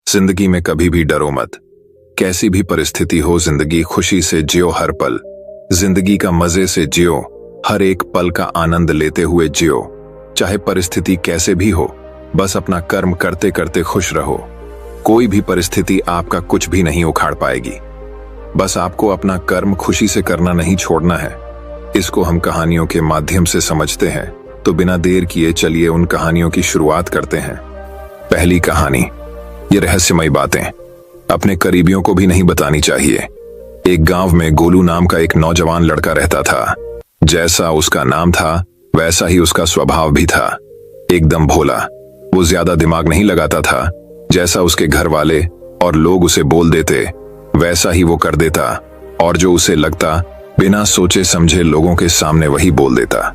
जिंदगी में कभी भी डरो मत। कैसी भी परिस्थिति हो, जिंदगी खुशी से जियो हर पल। जिंदगी का मजे से जियो, हर एक पल का आनंद लेते हुए जियो। चाहे परिस्थिति कैसे भी हो, बस अपना कर्म करते करते खुश रहो। कोई भी परिस्थिति आपका कुछ भी नहीं उखाड़ पाएगी। बस आपको अपना कर्म खुशी से करना नहीं छोड़ना है। इसको हम कहानियों के माध्यम से समझते हैं, तो बिना देर किए चलिए उन कहानियों की शुरुआत करते हैं। पहली कहानी, ये रहस्यमयी बातें अपने करीबियों को भी नहीं बतानी चाहिए। एक गांव में गोलू नाम का एक नौजवान लड़का रहता था। जैसा उसका नाम था वैसा ही उसका स्वभाव भी था, एकदम भोला। वो ज्यादा दिमाग नहीं लगाता था। जैसा उसके घर वाले और लोग उसे बोल देते वैसा ही वो कर देता, और जो उसे लगता बिना सोचे समझे लोगों के सामने वही बोल देता।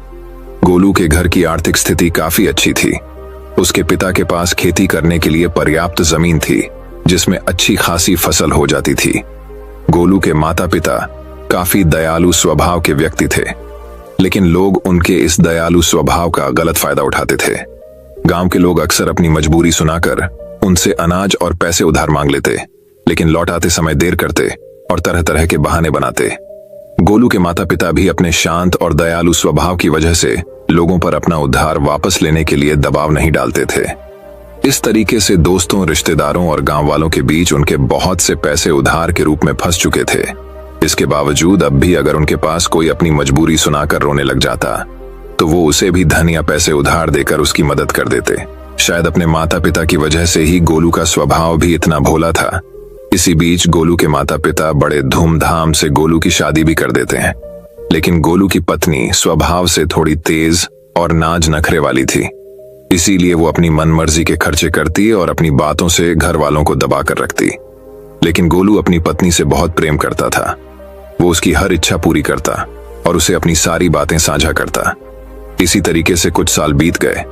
गोलू के घर की आर्थिक स्थिति काफी अच्छी थी। उसके पिता के पास खेती करने के लिए पर्याप्त जमीन थी, जिसमें अच्छी खासी फसल हो जाती थी। गोलू के माता पिता काफी दयालु स्वभाव के व्यक्ति थे, लेकिन लोग उनके इस दयालु स्वभाव का गलत फायदा उठाते थे। गांव के लोग अक्सर अपनी मजबूरी सुनाकर उनसे अनाज और पैसे उधार मांग लेते, लेकिन लौटाते समय देर करते और तरह तरह के बहाने बनाते। गोलू के माता पिता भी अपने शांत और दयालु स्वभाव की वजह से लोगों पर अपना उधार वापस लेने के लिए दबाव नहीं डालते थे। इस तरीके से दोस्तों, रिश्तेदारों और गांव वालों के बीच उनके बहुत से पैसे उधार के रूप में फंस चुके थे। इसके बावजूद अब भी अगर उनके पास कोई अपनी मजबूरी सुनाकर रोने लग जाता, तो वो उसे भी धन या पैसे उधार देकर उसकी मदद कर देते। शायद अपने माता पिता की वजह से ही गोलू का स्वभाव भी इतना भोला था। इसी बीच गोलू के माता पिता बड़े धूमधाम से गोलू की शादी भी कर देते हैं, लेकिन गोलू की पत्नी स्वभाव से थोड़ी तेज और नाज नखरे वाली थी। इसीलिए वो अपनी मनमर्जी के खर्चे करती और अपनी बातों से घर वालों को दबा कर रखती। लेकिन गोलू अपनी पत्नी से बहुत प्रेम करता था। वो उसकी हर इच्छा पूरी करता और उसे अपनी सारी बातें साझा करता। इसी तरीके से कुछ साल बीत गए,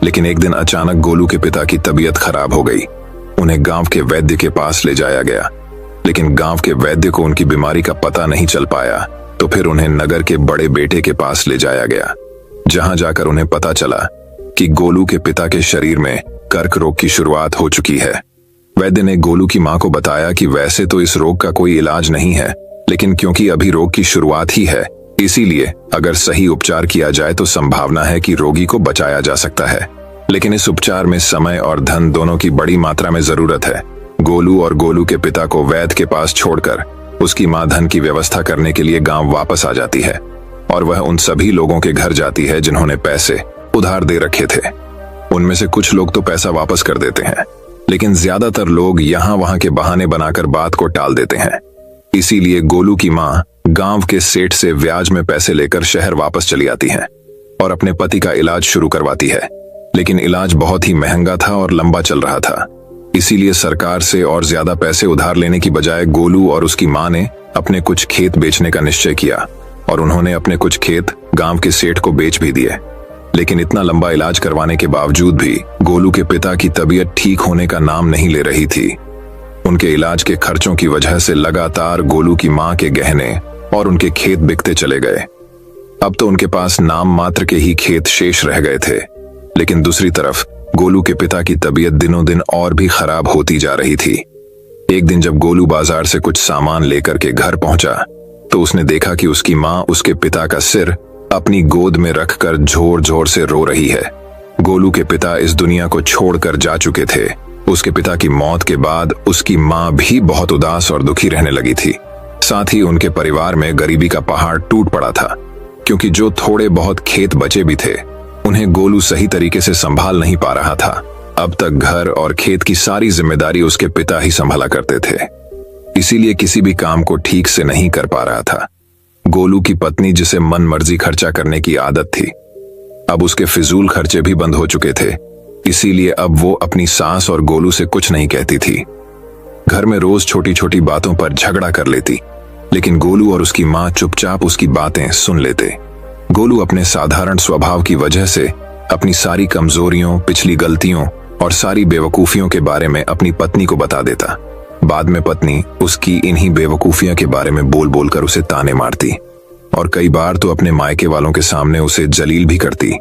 लेकिन एक दिन अचानक गोलू के पिता की तबीयत खराब हो गई। उन्हें गांव के वैद्य के पास ले जाया गया, लेकिन गांव के वैद्य को उनकी बीमारी का पता नहीं चल पाया। तो फिर उन्हें नगर के बड़े बेटे के पास ले जाया गया, जहां जाकर उन्हें पता चला कि गोलू के पिता के शरीर में कर्क रोग की शुरुआत हो चुकी है। वैद्य ने गोलू की मां को बताया कि वैसे तो इस रोग का कोई इलाज नहीं है, लेकिन क्योंकि अभी रोग की शुरुआत ही है, इसीलिए अगर सही उपचार किया जाए तो संभावना है कि रोगी को बचाया जा सकता है। लेकिन इस उपचार में समय और धन दोनों की बड़ी मात्रा में जरूरत है। गोलू और गोलू के पिता को वैद्य के पास छोड़कर उसकी मां धन की व्यवस्था करने के लिए गांव वापस आ जाती है, और वह उन सभी लोगों के घर जाती है जिन्होंने पैसे उधार दे रखे थे। उनमें से कुछ लोग तो पैसा वापस कर देते हैं, लेकिन ज्यादातर लोग यहाँ वहां के बहाने बनाकर बात को टाल देते हैं। इसीलिए गोलू की मां गांव के सेठ से ब्याज में पैसे लेकर शहर वापस चली आती है और अपने पति का इलाज शुरू करवाती है। लेकिन इलाज बहुत ही महंगा था और लंबा चल रहा था। इसीलिए सरकार से और ज्यादा पैसे उधार लेने की बजाय गोलू और उसकी मां ने अपने कुछ खेत बेचने का निश्चय किया, और उन्होंने अपने कुछ खेत गांव के सेठ को बेच भी दिए। लेकिन इतना लंबा इलाज करवाने के बावजूद भी गोलू के पिता की तबीयत ठीक होने का नाम नहीं ले रही थी। उनके इलाज के खर्चों की वजह से लगातार गोलू की मां के गहने और उनके खेत बिकते चले गए। अब तो उनके पास नाम मात्र के ही खेत शेष रह गए थे। लेकिन दूसरी तरफ गोलू के पिता की तबीयत दिनों दिन और भी खराब होती जा रही थी। एक दिन जब गोलू बाजार से कुछ सामान लेकर के घर पहुंचा, तो उसने देखा कि उसकी मां उसके पिता का सिर अपनी गोद में रखकर जोर जोर से रो रही है। गोलू के पिता इस दुनिया को छोड़कर जा चुके थे। उसके पिता की मौत के बाद उसकी मां भी बहुत उदास और दुखी रहने लगी थी। साथ ही उनके परिवार में गरीबी का पहाड़ टूट पड़ा था, क्योंकि जो थोड़े बहुत खेत बचे भी थे उन्हें गोलू सही तरीके से संभाल नहीं पा रहा था। अब तक घर और खेत की सारी जिम्मेदारी उसके पिता ही संभाला करते थे, इसीलिए किसी भी काम को ठीक से नहीं कर पा रहा था। गोलू की पत्नी, जिसे मन मर्जी खर्चा करने की आदत थी, अब उसके फिजूल खर्चे भी बंद हो चुके थे। इसीलिए अब वो अपनी सास और गोलू से कुछ नहीं कहती थी। घर में रोज छोटी छोटी बातों पर झगड़ा कर लेती, लेकिन गोलू और उसकी मां चुपचाप उसकी बातें सुन लेते। गोलू अपने साधारण स्वभाव की वजह से अपनी सारी कमजोरियों, पिछली गलतियों और सारी बेवकूफियों के बारे में अपनी पत्नी को बता देता। बाद में पत्नी उसकी इन्हीं बेवकूफियों के बारे में बोल बोलकर उसे ताने मारती, और कई बार तो अपने मायके वालों के सामने उसे जलील भी करती।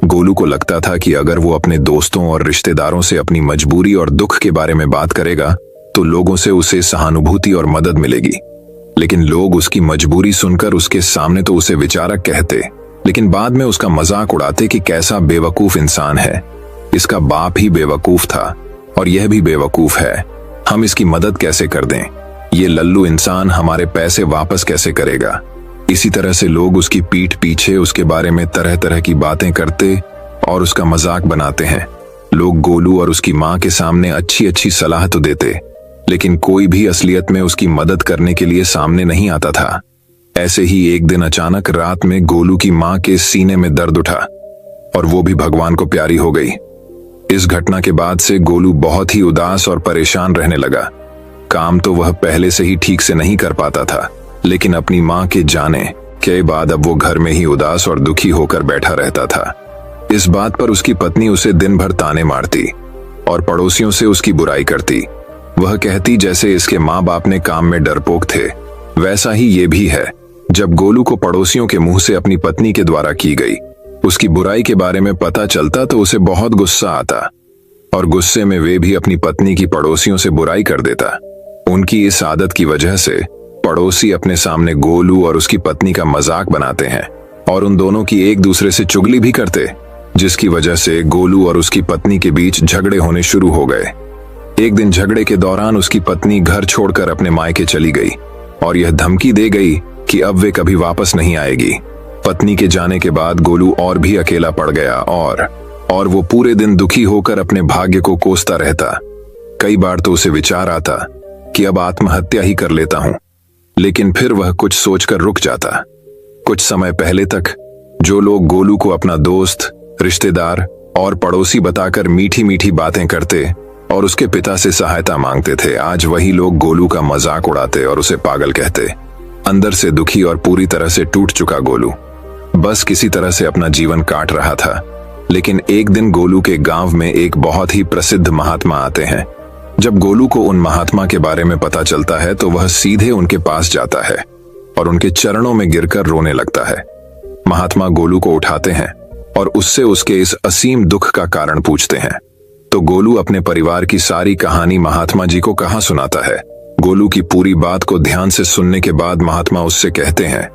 गोलू को लगता था कि अगर वो अपने दोस्तों और रिश्तेदारों से अपनी मजबूरी और दुख के बारे में बात करेगा तो लोगों से उसे सहानुभूति और मदद मिलेगी। लेकिन लोग उसकी मजबूरी सुनकर उसके सामने तो उसे विचारक कहते, लेकिन बाद में उसका मजाक उड़ाते कि कैसा बेवकूफ इंसान है, इसका बाप ही बेवकूफ था और यह भी बेवकूफ है, हम इसकी मदद कैसे कर दें, ये लल्लू इंसान हमारे पैसे वापस कैसे करेगा। इसी तरह से लोग उसकी पीठ पीछे उसके बारे में तरह तरह की बातें करते और उसका मजाक बनाते हैं। लोग गोलू और उसकी माँ के सामने अच्छी अच्छी सलाह तो देते, लेकिन कोई भी असलियत में उसकी मदद करने के लिए सामने नहीं आता था। ऐसे ही एक दिन अचानक रात में गोलू की माँ के सीने में दर्द उठा और वो भी भगवान को प्यारी हो गई। इस घटना के बाद से गोलू बहुत ही उदास और परेशान रहने लगा। काम तो वह पहले से ही ठीक से नहीं कर पाता था, लेकिन अपनी माँ के जाने के बाद अब वो घर में ही उदास और दुखी होकर बैठा रहता था। इस बात पर उसकी पत्नी उसे दिन भर ताने मारती और पड़ोसियों से उसकी बुराई करती। वह कहती जैसे इसके माँ बाप ने काम में डरपोक थे, वैसा ही ये भी है। जब गोलू को पड़ोसियों के मुंह से अपनी पत्नी के द्वारा की गई उसकी बुराई के बारे में पता चलता तो उसे बहुत गुस्सा आता और गुस्से में वे भी अपनी पत्नी की पड़ोसियों से बुराई कर देता। उनकी इस आदत की वजह से पड़ोसी अपने सामने गोलू और उसकी पत्नी का मजाक बनाते हैं और उन दोनों की एक दूसरे से चुगली भी करते, जिसकी वजह से गोलू और उसकी पत्नी के बीच झगड़े होने शुरू हो गए। एक दिन झगड़े के दौरान उसकी पत्नी घर छोड़कर अपने मायके चली गई और यह धमकी दे गई कि अब वे कभी वापस नहीं आएगी। पत्नी के जाने के बाद गोलू और भी अकेला पड़ गया और वो पूरे दिन दुखी होकर अपने भाग्य को कोसता रहता। कई बार तो उसे विचार आता कि अब आत्महत्या ही कर लेता हूं, लेकिन फिर वह कुछ सोचकर रुक जाता। कुछ समय पहले तक जो लोग गोलू को अपना दोस्त, रिश्तेदार और पड़ोसी बताकर मीठी मीठी बातें करते और उसके पिता से सहायता मांगते थे, आज वही लोग गोलू का मजाक उड़ाते और उसे पागल कहते। अंदर से दुखी और पूरी तरह से टूट चुका गोलू बस किसी तरह से अपना जीवन काट रहा था। लेकिन एक दिन गोलू के गांव में एक बहुत ही प्रसिद्ध महात्मा आते हैं। जब गोलू को उन महात्मा के बारे में पता चलता है तो वह सीधे उनके पास जाता है और उनके चरणों में गिरकर रोने लगता है। महात्मा गोलू को उठाते हैं और उससे उसके इस असीम दुख का कारण पूछते हैं। तो गोलू अपने परिवार की सारी कहानी महात्मा जी को कहाँ सुनाता है। गोलू की पूरी बात को ध्यान से सुनने के बाद महात्मा उससे कहते हैं,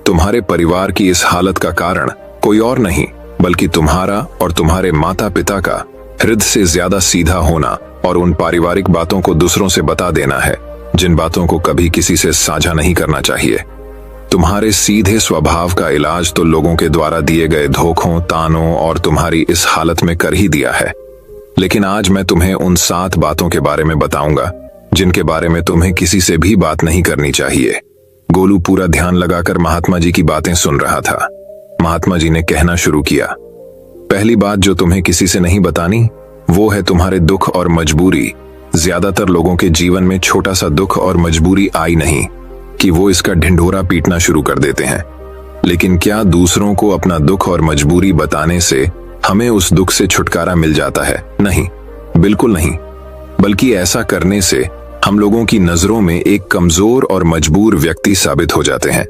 तुम्हारे परिवार की इस हालत का कारण कोई और नहीं बल्कि तुम्हारा और तुम्हारे माता पिता का हृदय से ज्यादा सीधा होना और उन पारिवारिक बातों को दूसरों से बता देना है जिन बातों को कभी किसी से साझा नहीं करना चाहिए। तुम्हारे सीधे स्वभाव का इलाज तो लोगों के द्वारा दिए गए धोखों, तानों और तुम्हारी इस हालत में कर ही दिया है। लेकिन आज मैं तुम्हें उन 7 बातों के बारे में बताऊंगा जिनके बारे में तुम्हें किसी से भी बात नहीं करनी चाहिए। गोलू पूरा ध्यान लगाकर महात्मा जी की बातें सुन रहा था। महात्मा जी ने कहना शुरू किया, पहली बात जो तुम्हें किसी से नहीं बतानी वो है तुम्हारे दुख और मजबूरी। ज्यादातर लोगों के जीवन में छोटा सा दुख और मजबूरी आई नहीं कि वो इसका ढिंढोरा पीटना शुरू कर देते हैं। लेकिन क्या दूसरों को अपना दुख और मजबूरी बताने से हमें उस दुख से छुटकारा मिल जाता है? नहीं, बिल्कुल नहीं। बल्कि ऐसा करने से हम लोगों की नजरों में एक कमजोर और मजबूर व्यक्ति साबित हो जाते हैं।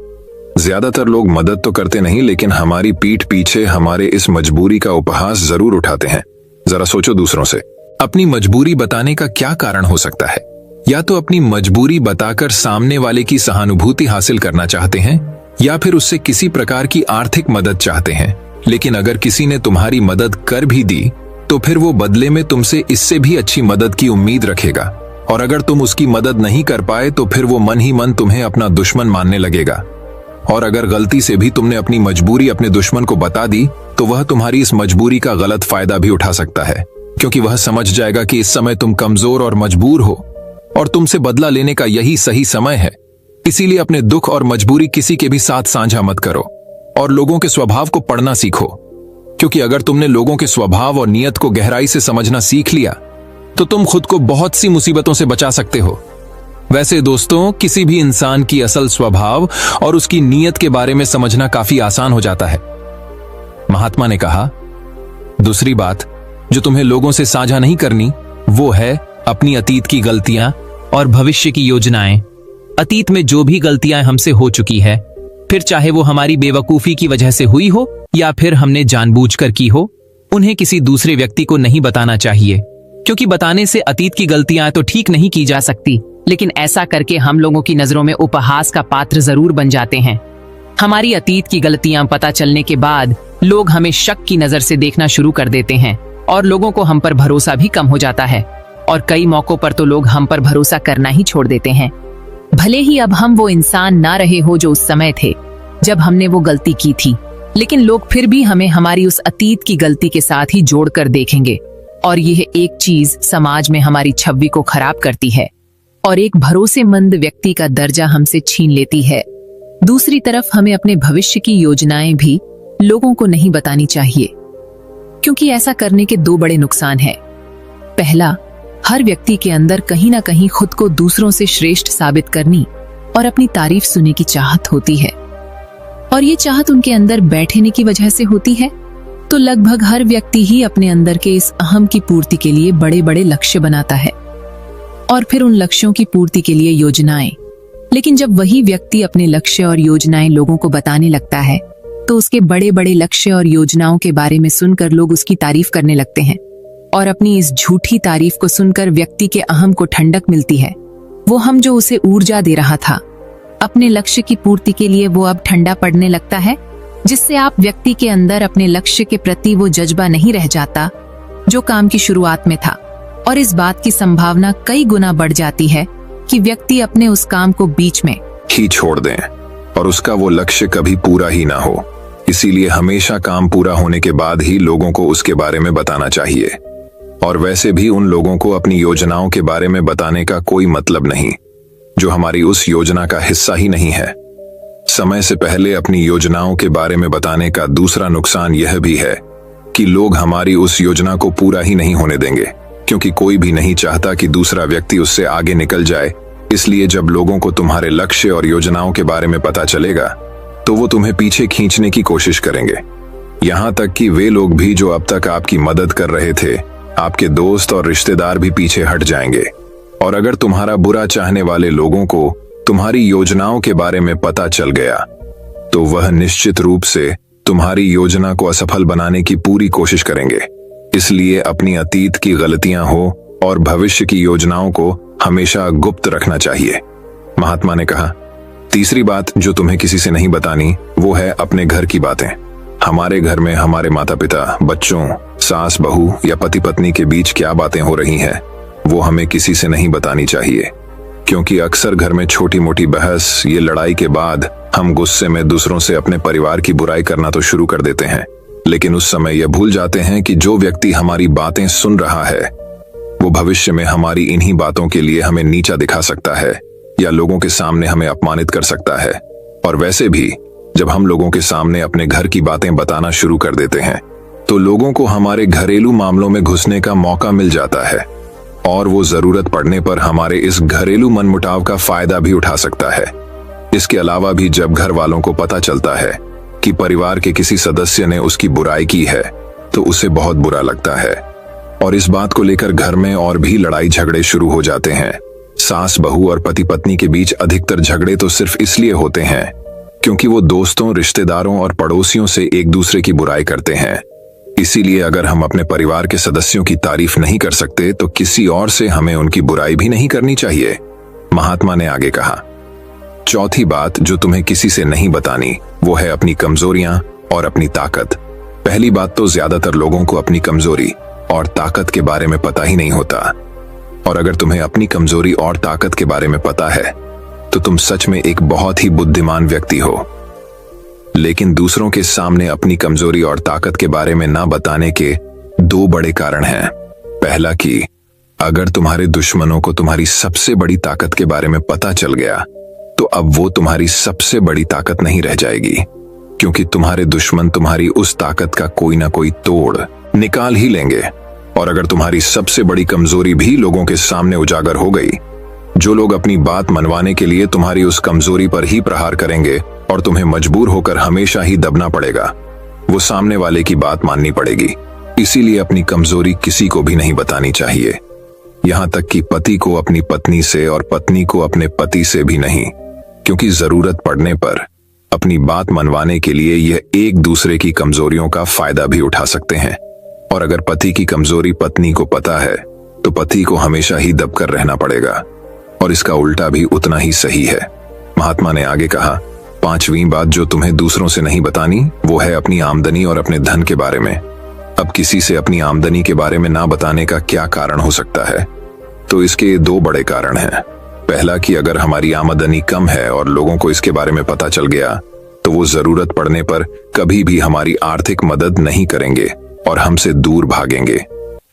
ज्यादातर लोग मदद तो करते नहीं लेकिन हमारी पीठ पीछे हमारे इस मजबूरी का उपहास जरूर उठाते हैं। जरा सोचो दूसरों से अपनी मजबूरी बताने का क्या कारण हो सकता है। या तो अपनी मजबूरी बताकर सामने वाले की सहानुभूति हासिल करना चाहते हैं या फिर उससे किसी प्रकार की आर्थिक मदद चाहते हैं। लेकिन अगर किसी ने तुम्हारी मदद कर भी दी तो फिर वो बदले में तुमसे इससे भी अच्छी मदद की उम्मीद रखेगा और अगर तुम उसकी मदद नहीं कर पाए तो फिर वो मन ही मन तुम्हें अपना दुश्मन मानने लगेगा। और अगर गलती से भी तुमने अपनी मजबूरी अपने दुश्मन को बता दी तो वह तुम्हारी इस मजबूरी का गलत फायदा भी उठा सकता है, क्योंकि वह समझ जाएगा कि इस समय तुम कमजोर और मजबूर हो और तुमसे बदला लेने का यही सही समय है। इसीलिए अपने दुख और मजबूरी किसी के भी साथ साझा मत करो और लोगों के स्वभाव को पढ़ना सीखो, क्योंकि अगर तुमने लोगों के स्वभाव और नियत को गहराई से समझना सीख लिया तो तुम खुद को बहुत सी मुसीबतों से बचा सकते हो। वैसे दोस्तों, किसी भी इंसान की असल स्वभाव और उसकी नीयत के बारे में समझना काफी आसान हो जाता है। महात्मा ने कहा, दूसरी बात जो तुम्हें लोगों से साझा नहीं करनी वो है अपनी अतीत की गलतियां और भविष्य की योजनाएं। अतीत में जो भी गलतियां हमसे हो चुकी है फिर चाहे वो हमारी बेवकूफी की वजह से हुई हो या फिर हमने जानबूझकर की हो, उन्हें किसी दूसरे व्यक्ति को नहीं बताना चाहिए, क्योंकि बताने से अतीत की गलतियां तो ठीक नहीं की जा सकती, लेकिन ऐसा करके हम लोगों की नजरों में उपहास का पात्र जरूर बन जाते हैं। हमारी अतीत की गलतियां पता चलने के बाद लोग हमें शक की नजर से देखना शुरू कर देते हैं और लोगों को हम पर भरोसा भी कम हो जाता है, और कई मौकों पर तो लोग हम पर भरोसा करना ही छोड़ देते हैं। भले ही अब हम वो इंसान ना रहे हो जो उस समय थे जब हमने वो गलती की थी, लेकिन लोग फिर भी हमें हमारी उस अतीत की गलती के साथ ही जोड़कर देखेंगे, और यह एक चीज समाज में हमारी छवि को खराब करती है और एक भरोसेमंद व्यक्ति का दर्जा हमसे छीन लेती है। दूसरी तरफ हमें अपने भविष्य की योजनाएं भी लोगों को नहीं बतानी चाहिए, क्योंकि ऐसा करने के दो बड़े नुकसान हैं। पहला, हर व्यक्ति के अंदर कहीं ना कहीं खुद को दूसरों से श्रेष्ठ साबित करनी और अपनी तारीफ सुनने की चाहत होती है, और ये चाहत उनके अंदर बैठने की वजह से होती है। तो लगभग हर व्यक्ति ही अपने अंदर के इस अहम की पूर्ति के लिए बड़े बड़े लक्ष्य बनाता है और फिर उन लक्ष्यों की पूर्ति के लिए योजनाएं। लेकिन जब वही व्यक्ति अपने लक्ष्य और योजनाएं लोगों को बताने लगता है, तो उसके बड़े बड़े लक्ष्य और योजनाओं के बारे में सुनकर लोग उसकी तारीफ करने लगते हैं, और अपनी इस झूठी तारीफ को सुनकर व्यक्ति के अहम को ठंडक मिलती है। वो हम जो उसे ऊर्जा दे रहा था अपने लक्ष्य की पूर्ति के लिए, वो अब ठंडा पड़ने लगता है, जिससे आप व्यक्ति के अंदर अपने लक्ष्य के प्रति वो जज्बा नहीं रह जाता जो काम की शुरुआत में था, और इस बात की संभावना कई गुना बढ़ जाती है कि व्यक्ति अपने उस काम को बीच में ही छोड़ दें और उसका वो लक्ष्य कभी पूरा ही ना हो। इसीलिए हमेशा काम पूरा होने के बाद ही लोगों को उसके बारे में बताना चाहिए, और वैसे भी उन लोगों को अपनी योजनाओं के बारे में बताने का कोई मतलब नहीं जो हमारी उस योजना का हिस्सा ही नहीं है। समय से पहले अपनी योजनाओं के बारे में बताने का दूसरा नुकसान यह भी है कि लोग हमारी उस योजना को पूरा ही नहीं होने देंगे, क्योंकि कोई भी नहीं चाहता कि दूसरा व्यक्ति उससे आगे निकल जाए। इसलिए जब लोगों को तुम्हारे लक्ष्य और योजनाओं के बारे में पता चलेगा, तो वो तुम्हें पीछे खींचने की कोशिश करेंगे। यहाँ तक कि वे लोग भी जो अब तक आपकी मदद कर रहे थे, आपके दोस्त और रिश्तेदार भी पीछे हट जाएंगे। और अगर तुम्हारा बुरा चाहने वाले लोगों को तुम्हारी योजनाओं के बारे में पता चल गया, तो वह निश्चित रूप से तुम्हारी योजना को असफल बनाने की पूरी कोशिश करेंगे। इसलिए अपनी अतीत की गलतियां हो और भविष्य की योजनाओं को हमेशा गुप्त रखना चाहिए। महात्मा ने कहा, तीसरी बात जो तुम्हें किसी से नहीं बतानी, वो है अपने घर की बातें। हमारे घर में हमारे माता पिता, बच्चों, सास बहू या पति पत्नी के बीच क्या बातें हो रही हैं, वो हमें किसी से नहीं बतानी चाहिए, क्योंकि अक्सर घर में छोटी मोटी बहस, ये लड़ाई के बाद हम गुस्से में दूसरों से अपने परिवार की बुराई करना तो शुरू कर देते हैं, लेकिन उस समय यह भूल जाते हैं कि जो व्यक्ति हमारी बातें सुन रहा है, वो भविष्य में हमारी इन्हीं बातों के लिए हमें नीचा दिखा सकता है या लोगों के सामने हमें अपमानित कर सकता है। और वैसे भी जब हम लोगों के सामने अपने घर की बातें बताना शुरू कर देते हैं, तो लोगों को हमारे घरेलू मामलों में घुसने का मौका मिल जाता है, और वो जरूरत पड़ने पर हमारे इस घरेलू मनमुटाव का फायदा भी उठा सकता है। इसके अलावा भी जब घर वालों को पता चलता है कि परिवार के किसी सदस्य ने उसकी बुराई की है, तो उसे बहुत बुरा लगता है, और इस बात को लेकर घर में और भी लड़ाई झगड़े शुरू हो जाते हैं। सास बहू और पति पत्नी के बीच अधिकतर झगड़े तो सिर्फ इसलिए होते हैं क्योंकि वो दोस्तों, रिश्तेदारों और पड़ोसियों से एक दूसरे की बुराई करते हैं। इसीलिए अगर हम अपने परिवार के सदस्यों की तारीफ नहीं कर सकते, तो किसी और से हमें उनकी बुराई भी नहीं करनी चाहिए। महात्मा ने आगे कहा, चौथी बात जो तुम्हें किसी से नहीं बतानी, वो है अपनी कमजोरियां और अपनी ताकत। पहली बात तो ज्यादातर लोगों को अपनी कमजोरी और ताकत के बारे में पता ही नहीं होता, और अगर तुम्हें अपनी कमजोरी और ताकत के बारे में पता है, तो तुम सच में एक बहुत ही बुद्धिमान व्यक्ति हो। लेकिन दूसरों के सामने अपनी कमजोरी और ताकत के बारे में ना बताने के दो बड़े कारण हैं। पहला कि अगर तुम्हारे दुश्मनों को तुम्हारी सबसे बड़ी ताकत के बारे में पता चल गया, तो अब वो तुम्हारी सबसे बड़ी ताकत नहीं रह जाएगी, क्योंकि तुम्हारे दुश्मन तुम्हारी उस ताकत का कोई ना कोई तोड़ निकाल ही लेंगे। और अगर तुम्हारी सबसे बड़ी कमजोरी भी लोगों के सामने उजागर हो गई, जो लोग अपनी बात मनवाने के लिए तुम्हारी उस कमजोरी पर ही प्रहार करेंगे और तुम्हें मजबूर होकर हमेशा ही दबना पड़ेगा, वो सामने वाले की बात माननी पड़ेगी। इसीलिए अपनी कमजोरी किसी को भी नहीं बतानी चाहिए, यहां तक कि पति को अपनी पत्नी से और पत्नी को अपने पति से भी नहीं, क्योंकि जरूरत पड़ने पर अपनी बात मनवाने के लिए यह एक दूसरे की कमजोरियों का फायदा भी उठा सकते हैं। और अगर पति की कमजोरी पत्नी को पता है तो पति को हमेशा ही दबकर रहना पड़ेगा, और इसका उल्टा भी उतना ही सही है। महात्मा ने आगे कहा, 5वीं बात जो तुम्हें दूसरों से नहीं बतानी वो है अपनी आमदनी और अपने धन के बारे में। अब किसी से अपनी आमदनी के बारे में ना बताने का क्या कारण हो सकता है? तो इसके 2 बड़े कारण हैं। पहला कि अगर हमारी आमदनी कम है और लोगों को इसके बारे में पता चल गया तो वो जरूरत पड़ने पर कभी भी हमारी आर्थिक मदद नहीं करेंगे और हमसे दूर भागेंगे,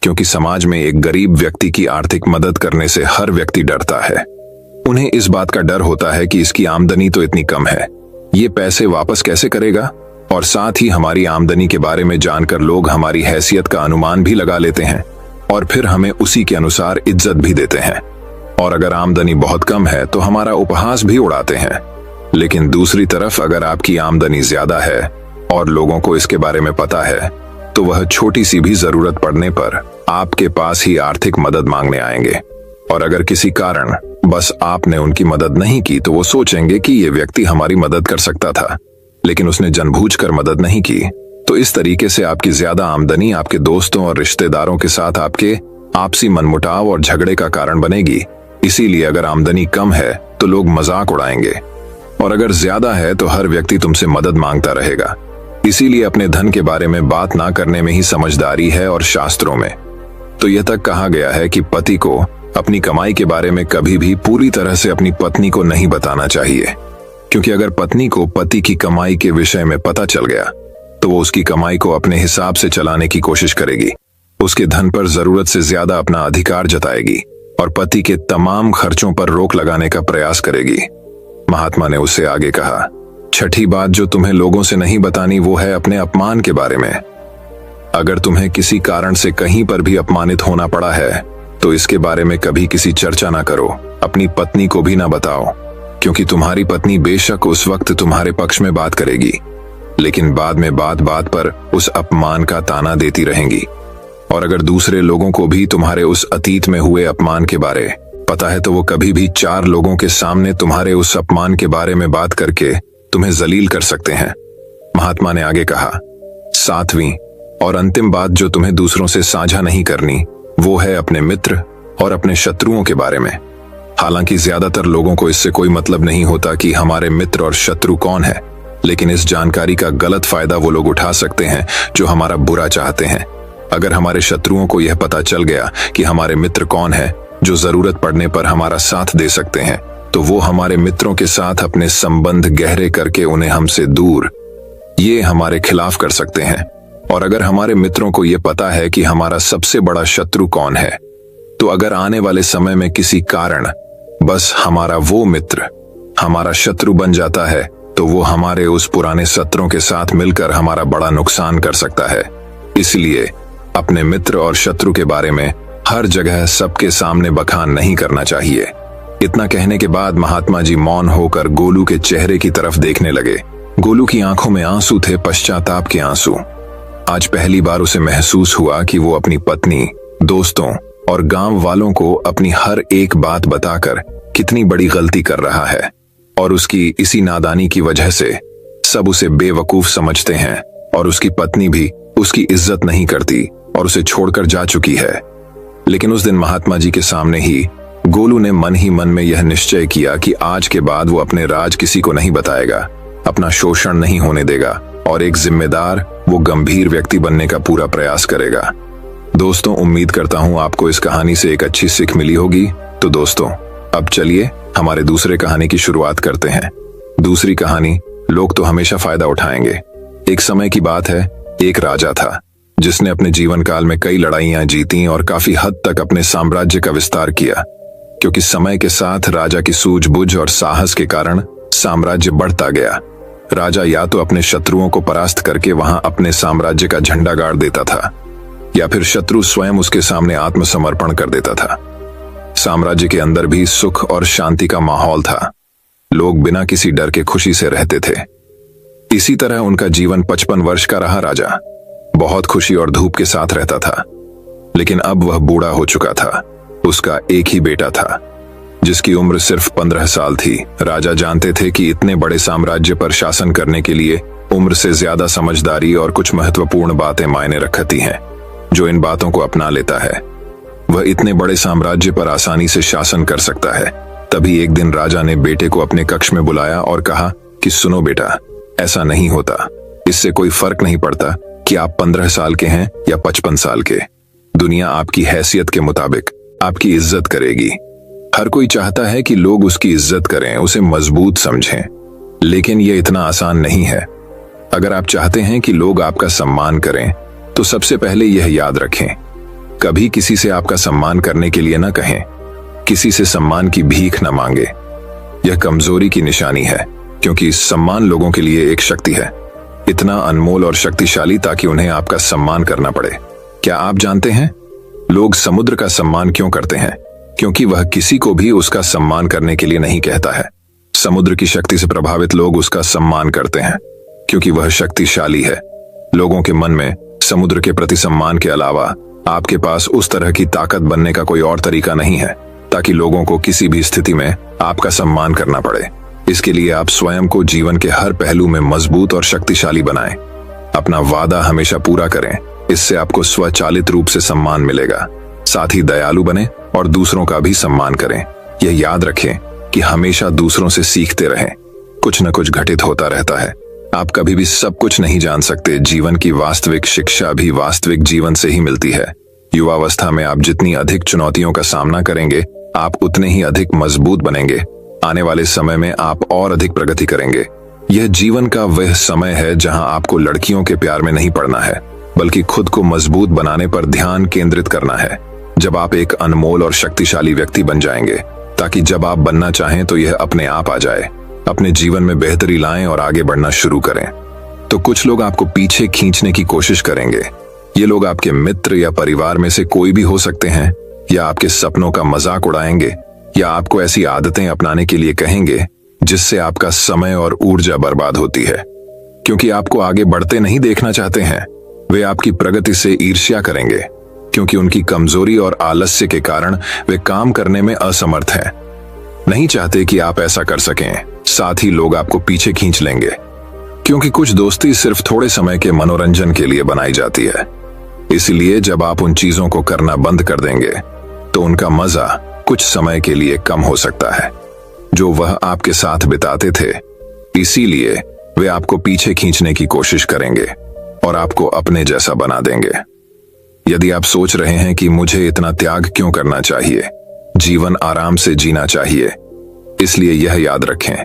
क्योंकि समाज में एक गरीब व्यक्ति की आर्थिक मदद करने से हर व्यक्ति डरता है। उन्हें इस बात का डर होता है कि इसकी आमदनी तो इतनी कम है, ये पैसे वापस कैसे करेगा। और साथ ही हमारी आमदनी के बारे में जानकर लोग हमारी हैसियत का अनुमान भी लगा लेते हैं और फिर हमें उसी के अनुसार इज्जत भी देते हैं। और अगर आमदनी बहुत कम है तो हमारा उपहास भी उड़ाते हैं। लेकिन दूसरी तरफ अगर आपकी आमदनी ज्यादा है और लोगों को इसके बारे में पता है तो वह छोटी सी भी जरूरत पड़ने पर आपके पास ही आर्थिक मदद मांगने आएंगे। और अगर किसी कारण बस आपने उनकी मदद नहीं की तो वो सोचेंगे कि ये व्यक्ति हमारी मदद कर सकता था, लेकिन उसने जानबूझकर मदद नहीं की। तो इस तरीके से आपकी ज्यादा आमदनी आपके दोस्तों और रिश्तेदारों के साथ आपके आपसी मनमुटाव और झगड़े का कारण बनेगी। इसीलिए अगर आमदनी कम है तो लोग मजाक उड़ाएंगे, और अगर ज्यादा है तो हर व्यक्ति तुमसे मदद मांगता रहेगा। इसीलिए अपने धन के बारे में बात ना करने में ही समझदारी है। और शास्त्रों में तो यह तक कहा गया है कि पति को अपनी कमाई के बारे में कभी भी पूरी तरह से अपनी पत्नी को नहीं बताना चाहिए, क्योंकि अगर पत्नी को पति की कमाई के विषय में पता चल गया तो वो उसकी कमाई को अपने हिसाब से चलाने की कोशिश करेगी, उसके धन पर जरूरत से ज्यादा अपना अधिकार जताएगी और पति के तमाम खर्चों पर रोक लगाने का प्रयास करेगी। महात्मा ने उससे आगे कहा, 6ठी बात जो तुम्हें लोगों से नहीं बतानी वो है अपने अपमान के बारे में। अगर तुम्हें किसी कारण से कहीं पर भी अपमानित होना पड़ा है तो इसके बारे में कभी किसी चर्चा ना करो, अपनी पत्नी को भी ना बताओ, क्योंकि तुम्हारी पत्नी बेशक उस वक्त तुम्हारे पक्ष में बात करेगी, लेकिन बाद में बात बात पर उस अपमान का ताना देती रहेंगी। और अगर दूसरे लोगों को भी तुम्हारे उस अतीत में हुए अपमान के बारे पता है तो वो कभी भी 4 लोगों के सामने तुम्हारे उस अपमान के बारे में बात करके तुम्हें जलील कर सकते हैं। महात्मा ने आगे कहा, 7वीं और अंतिम बात जो तुम्हें दूसरों से साझा नहीं करनी वो है अपने मित्र और अपने शत्रुओं के बारे में। हालांकि ज्यादातर लोगों को इससे कोई मतलब नहीं होता कि हमारे मित्र और शत्रु कौन है, लेकिन इस जानकारी का गलत फायदा वो लोग उठा सकते हैं जो हमारा बुरा चाहते हैं। अगर हमारे शत्रुओं को यह पता चल गया कि हमारे मित्र कौन है जो जरूरत पड़ने पर हमारा साथ दे सकते हैं, तो वो हमारे मित्रों के साथ अपने संबंध गहरे करके उन्हें हमसे दूर ये हमारे खिलाफ कर सकते हैं। और अगर हमारे मित्रों को यह पता है कि हमारा सबसे बड़ा शत्रु कौन है, तो अगर आने वाले समय में किसी कारण बस हमारा वो मित्र हमारा शत्रु बन जाता है तो वो हमारे उस पुराने शत्रुओं के साथ मिलकर हमारा बड़ा नुकसान कर सकता है। इसलिए अपने मित्र और शत्रु के बारे में हर जगह सबके सामने बखान नहीं करना चाहिए। इतना कहने के बाद महात्मा जी मौन होकर गोलू के चेहरे की तरफ देखने लगे। गोलू की आंखों में आंसू थे, पश्चाताप के आंसू। आज पहली बार उसे महसूस हुआ कि वो अपनी पत्नी, दोस्तों और गांव वालों को अपनी हर एक बात बताकर कितनी बड़ी गलती कर रहा है, और उसकी इसी नादानी की वजह से सब उसे बेवकूफ समझते हैं और उसकी पत्नी भी उसकी इज्जत नहीं करती और उसे छोड़कर जा चुकी है। लेकिन उस दिन महात्मा जी के सामने ही गोलू ने मन ही मन में यह निश्चय किया कि आज के बाद वो अपने राज किसी को नहीं बताएगा, अपना शोषण नहीं होने देगा और एक जिम्मेदार वो गंभीर व्यक्ति बनने का पूरा प्रयास करेगा। दोस्तों, उम्मीद करता हूं आपको इस कहानी से एक अच्छी सीख मिली होगी। तो दोस्तों, अब चलिए हमारे दूसरे कहानी की शुरुआत करते हैं। दूसरी कहानी, लोग तो हमेशा फायदा उठाएंगे। एक समय की बात है, एक राजा था जिसने अपने जीवन काल में कई लड़ाइयां जीती और काफी हद तक अपने साम्राज्य का विस्तार किया, क्योंकि समय के साथ राजा की सूझबूझ और साहस के कारण साम्राज्य बढ़ता गया। राजा या तो अपने शत्रुओं को परास्त करके वहां अपने साम्राज्य का झंडा गाड़ देता था, या फिर शत्रु स्वयं उसके सामने आत्मसमर्पण कर देता था। साम्राज्य के अंदर भी सुख और शांति का माहौल था। लोग बिना किसी डर के खुशी से रहते थे। इसी तरह उनका जीवन 55 वर्ष का रहा। राजा बहुत खुशी और धूप के साथ रहता था, लेकिन अब वह बूढ़ा हो चुका था। उसका एक ही बेटा था जिसकी उम्र सिर्फ 15 साल थी। राजा जानते थे कि इतने बड़े साम्राज्य पर शासन करने के लिए उम्र से ज्यादा समझदारी और कुछ महत्वपूर्ण बातें मायने रखती हैं। जो इन बातों को अपना लेता है वह इतने बड़े साम्राज्य पर आसानी से शासन कर सकता है। तभी एक दिन राजा ने बेटे को अपने कक्ष में बुलाया और कहा कि सुनो बेटा, ऐसा नहीं होता। इससे कोई फर्क नहीं पड़ता कि आप 15 साल के हैं या 55 साल के। दुनिया आपकी हैसियत के मुताबिक आपकी इज्जत करेगी। हर कोई चाहता है कि लोग उसकी इज्जत करें, उसे मजबूत समझें, लेकिन यह इतना आसान नहीं है। अगर आप चाहते हैं कि लोग आपका सम्मान करें तो सबसे पहले यह याद रखें, कभी किसी से आपका सम्मान करने के लिए न कहें, किसी से सम्मान की भीख न मांगे। यह कमजोरी की निशानी है, क्योंकि सम्मान लोगों के लिए एक शक्ति है, इतना अनमोल और शक्तिशाली ताकि उन्हें आपका सम्मान करना पड़े। क्या आप जानते हैं लोग समुद्र का सम्मान क्यों करते हैं? क्योंकि वह किसी को भी उसका सम्मान करने के लिए नहीं कहता है। समुद्र की शक्ति से प्रभावित लोग उसका सम्मान करते हैं क्योंकि वह शक्तिशाली है। लोगों के मन में समुद्र के प्रति सम्मान के अलावा आपके पास उस तरह की ताकत बनने का कोई और तरीका नहीं है ताकि लोगों को किसी भी स्थिति में आपका सम्मान करना पड़े। इसके लिए आप स्वयं को जीवन के हर पहलू में मजबूत और शक्तिशाली बनाएं। अपना वादा हमेशा पूरा करें, इससे आपको स्वचालित रूप से सम्मान मिलेगा। साथ ही दयालु बने और दूसरों का भी सम्मान करें। यह याद रखें कि हमेशा दूसरों से सीखते रहें, कुछ न कुछ घटित होता रहता है। आप कभी भी सब कुछ नहीं जान सकते। जीवन की वास्तविक शिक्षा भी वास्तविक जीवन से ही मिलती है। युवावस्था में आप जितनी अधिक चुनौतियों का सामना करेंगे, आप उतने ही अधिक मजबूत बनेंगे। आने वाले समय में आप और अधिक प्रगति करेंगे। यह जीवन का वह समय है जहां आपको लड़कियों के प्यार में नहीं पड़ना है, बल्कि खुद को मजबूत बनाने पर ध्यान केंद्रित करना है। जब आप एक अनमोल और शक्तिशाली व्यक्ति बन जाएंगे, ताकि जब आप बनना चाहें तो यह अपने आप आ जाए। अपने जीवन में बेहतरी लाएं और आगे बढ़ना शुरू करें। तो कुछ लोग आपको पीछे खींचने की कोशिश करेंगे। ये लोग आपके मित्र या परिवार में से कोई भी हो सकते हैं, या आपके सपनों का मजाक उड़ाएंगे, या आपको ऐसी आदतें अपनाने के लिए कहेंगे जिससे आपका समय और ऊर्जा बर्बाद होती है। क्योंकि आपको आगे बढ़ते नहीं देखना चाहते हैं, वे आपकी प्रगति से ईर्ष्या करेंगे, क्योंकि उनकी कमजोरी और आलस्य के कारण वे काम करने में असमर्थ हैं। नहीं चाहते कि आप ऐसा कर सकें। साथ ही लोग आपको पीछे खींच लेंगे, क्योंकि कुछ दोस्ती सिर्फ थोड़े समय के मनोरंजन के लिए बनाई जाती है। इसलिए जब आप उन चीजों को करना बंद कर देंगे तो उनका मजा कुछ समय के लिए कम हो सकता है जो वह आपके साथ बिताते थे। इसीलिए वे आपको पीछे खींचने की कोशिश करेंगे और आपको अपने जैसा बना देंगे। यदि आप सोच रहे हैं कि मुझे इतना त्याग क्यों करना चाहिए, जीवन आराम से जीना चाहिए, इसलिए यह याद रखें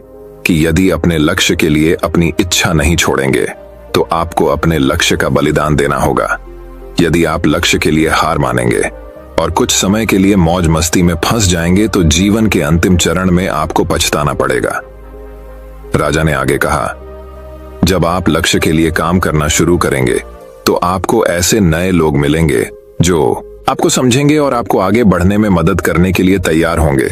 कि यदि अपने लक्ष्य के लिए अपनी इच्छा नहीं छोड़ेंगे तो आपको अपने लक्ष्य का बलिदान देना होगा। यदि आप लक्ष्य के लिए हार मानेंगे और कुछ समय के लिए मौज मस्ती में फंस जाएंगे तो जीवन के अंतिम चरण में आपको पछताना पड़ेगा। राजा ने आगे कहा, जब आप लक्ष्य के लिए काम करना शुरू करेंगे तो आपको ऐसे नए लोग मिलेंगे जो आपको समझेंगे और आपको आगे बढ़ने में मदद करने के लिए तैयार होंगे।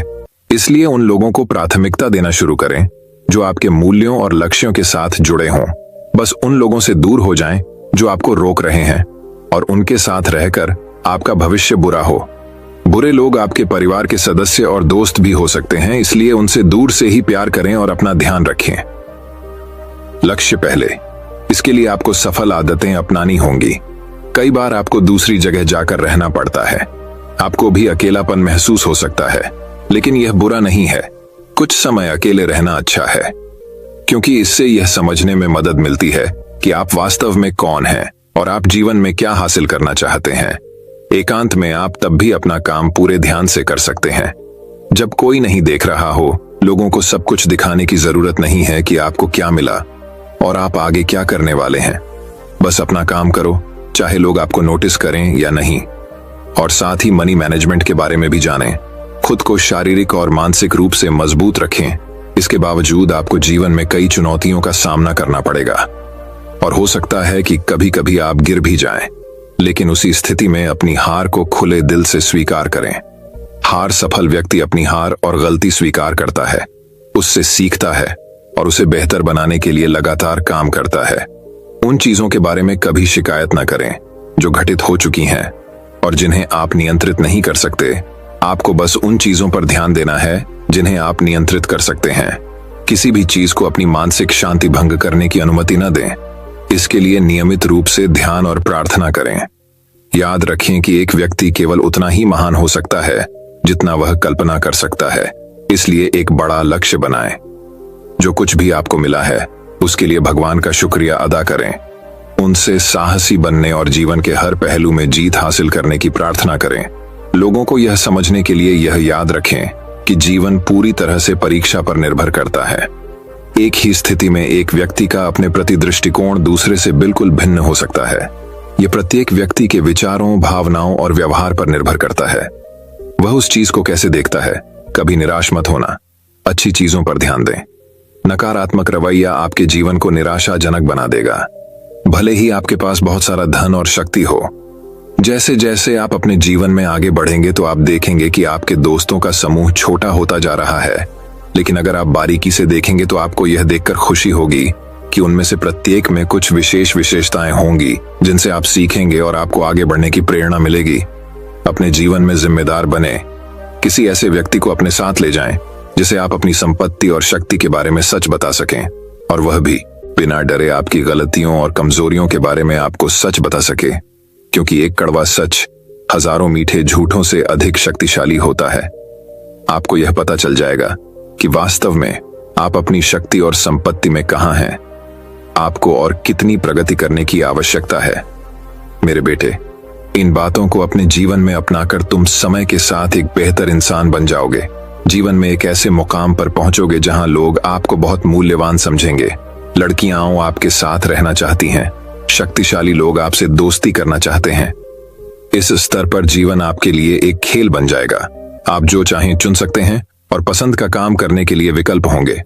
इसलिए उन लोगों को प्राथमिकता देना शुरू करें जो आपके मूल्यों और लक्ष्यों के साथ जुड़े हों। बस उन लोगों से दूर हो जाएं जो आपको रोक रहे हैं और उनके साथ रहकर आपका भविष्य बुरा हो। बुरे लोग आपके परिवार के सदस्य और दोस्त भी हो सकते हैं, इसलिए उनसे दूर से ही प्यार करें और अपना ध्यान रखें। लक्ष्य पहले, इसके लिए आपको सफल आदतें अपनानी होंगी। कई बार आपको दूसरी जगह जाकर रहना पड़ता है। आपको भी अकेलापन महसूस हो सकता है, लेकिन यह बुरा नहीं है। कुछ समय अकेले रहना अच्छा है, क्योंकि इससे यह समझने में मदद मिलती है कि आप वास्तव में कौन हैं और आप जीवन में क्या हासिल करना चाहते हैं। एकांत में आप तब भी अपना काम पूरे ध्यान से कर सकते हैं जब कोई नहीं देख रहा हो। लोगों को सब कुछ दिखाने की जरूरत नहीं है कि आपको क्या मिला और आप आगे क्या करने वाले हैं। बस अपना काम करो, चाहे लोग आपको नोटिस करें या नहीं। और साथ ही मनी मैनेजमेंट के बारे में भी जानें। खुद को शारीरिक और मानसिक रूप से मजबूत रखें। इसके बावजूद आपको जीवन में कई चुनौतियों का सामना करना पड़ेगा और हो सकता है कि कभी कभी आप गिर भी जाएं, लेकिन उसी स्थिति में अपनी हार को खुले दिल से स्वीकार करें। हार सफल व्यक्ति अपनी हार और गलती स्वीकार करता है, उससे सीखता है और उसे बेहतर बनाने के लिए लगातार काम करता है। उन चीजों के बारे में कभी शिकायत न करें जो घटित हो चुकी हैं और जिन्हें आप नियंत्रित नहीं कर सकते। आपको बस उन चीजों पर ध्यान देना है जिन्हें आप नियंत्रित कर सकते हैं। किसी भी चीज को अपनी मानसिक शांति भंग करने की अनुमति न दें। इसके लिए नियमित रूप से ध्यान और प्रार्थना करें। याद रखें कि एक व्यक्ति केवल उतना ही महान हो सकता है जितना वह कल्पना कर सकता है। इसलिए एक बड़ा लक्ष्य बनाएं। जो कुछ भी आपको मिला है उसके लिए भगवान का शुक्रिया अदा करें। उनसे साहसी बनने और जीवन के हर पहलू में जीत हासिल करने की प्रार्थना करें। लोगों को यह समझने के लिए यह याद रखें कि जीवन पूरी तरह से परीक्षा पर निर्भर करता है। एक ही स्थिति में एक व्यक्ति का अपने प्रति दृष्टिकोण दूसरे से बिल्कुल भिन्न हो सकता है। यह प्रत्येक व्यक्ति के विचारों, भावनाओं और व्यवहार पर निर्भर करता है। वह उस चीज को कैसे देखता है। कभी निराश मत होना, अच्छी चीजों पर ध्यान दें। नकारात्मक रवैया आपके जीवन को निराशाजनक बना देगा। भले ही आपके पास बहुत सारा धन और शक्ति हो, जैसे जैसे आप अपने जीवन में आगे बढ़ेंगे तो आप देखेंगे कि आपके दोस्तों का समूह छोटा होता जा रहा है। लेकिन अगर आप बारीकी से देखेंगे तो आपको यह देखकर खुशी होगी कि उनमें से प्रत्येक में कुछ विशेष विशेषताएं होंगी जिनसे आप सीखेंगे और आपको आगे बढ़ने की प्रेरणा मिलेगी। अपने जीवन में जिम्मेदार बने। किसी ऐसे व्यक्ति को अपने साथ ले जाएं जिसे आप अपनी संपत्ति और शक्ति के बारे में सच बता सकें, और वह भी बिना डरे आपकी गलतियों और कमजोरियों के बारे में आपको सच बता सके, क्योंकि एक कड़वा सच हजारों मीठे झूठों से अधिक शक्तिशाली होता है। आपको यह पता चल जाएगा कि वास्तव में आप अपनी शक्ति और संपत्ति में कहां हैं, आपको और कितनी प्रगति करने की आवश्यकता है। मेरे बेटे, इन बातों को अपने जीवन में अपनाकर तुम समय के साथ एक बेहतर इंसान बन जाओगे। जीवन में एक ऐसे मुकाम पर पहुंचोगे जहां लोग आपको बहुत मूल्यवान समझेंगे। लड़कियां आपके साथ रहना चाहती हैं, शक्तिशाली लोग आपसे दोस्ती करना चाहते हैं। इस स्तर पर जीवन आपके लिए एक खेल बन जाएगा। आप जो चाहें चुन सकते हैं और पसंद का काम करने के लिए विकल्प होंगे।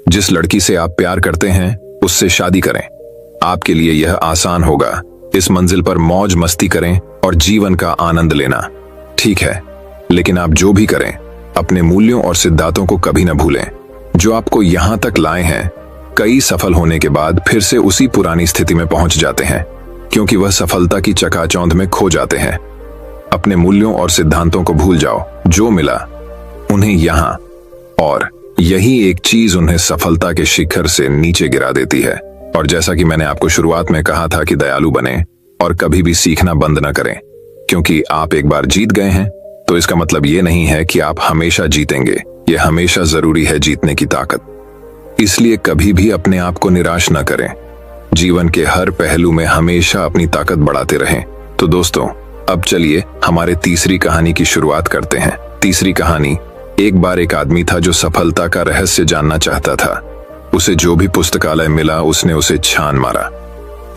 जिस लड़की से आप प्यार करते हैं उससे शादी करें। आपके लिए यह आसान होगा। इस मंजिल पर मौज मस्ती करें और जीवन का आनंद लेना। ठीक है, लेकिन आप जो भी करें अपने मूल्यों और सिद्धांतों को कभी न भूलें जो आपको यहां तक लाए हैं। कई सफल होने के बाद फिर से उसी पुरानी स्थिति में पहुंच जाते हैं क्योंकि वह सफलता की चकाचौंध में खो जाते हैं। अपने मूल्यों और सिद्धांतों को भूल जाओ। जो मिला उन्हें यहां, और यही एक चीज उन्हें सफलता के शिखर से नीचे गिरा देती है। और जैसा कि मैंने आपको शुरुआत में कहा था कि दयालु बने और कभी भी सीखना बंद न करें, क्योंकि आप एक बार जीत गए हैं तो इसका मतलब यह नहीं है कि आप हमेशा जीतेंगे। यह हमेशा जरूरी है जीतने की ताकत। इसलिए कभी भी अपने आप को निराश न करें। जीवन के हर पहलू में हमेशा अपनी ताकत बढ़ाते रहें। तो दोस्तों, अब चलिए हमारे तीसरी कहानी की शुरुआत करते हैं। तीसरी कहानी, एक बार एक आदमी था जो सफलता का रहस्य जानना चाहता था। उसे जो भी पुस्तकालय मिला उसने उसे छान मारा।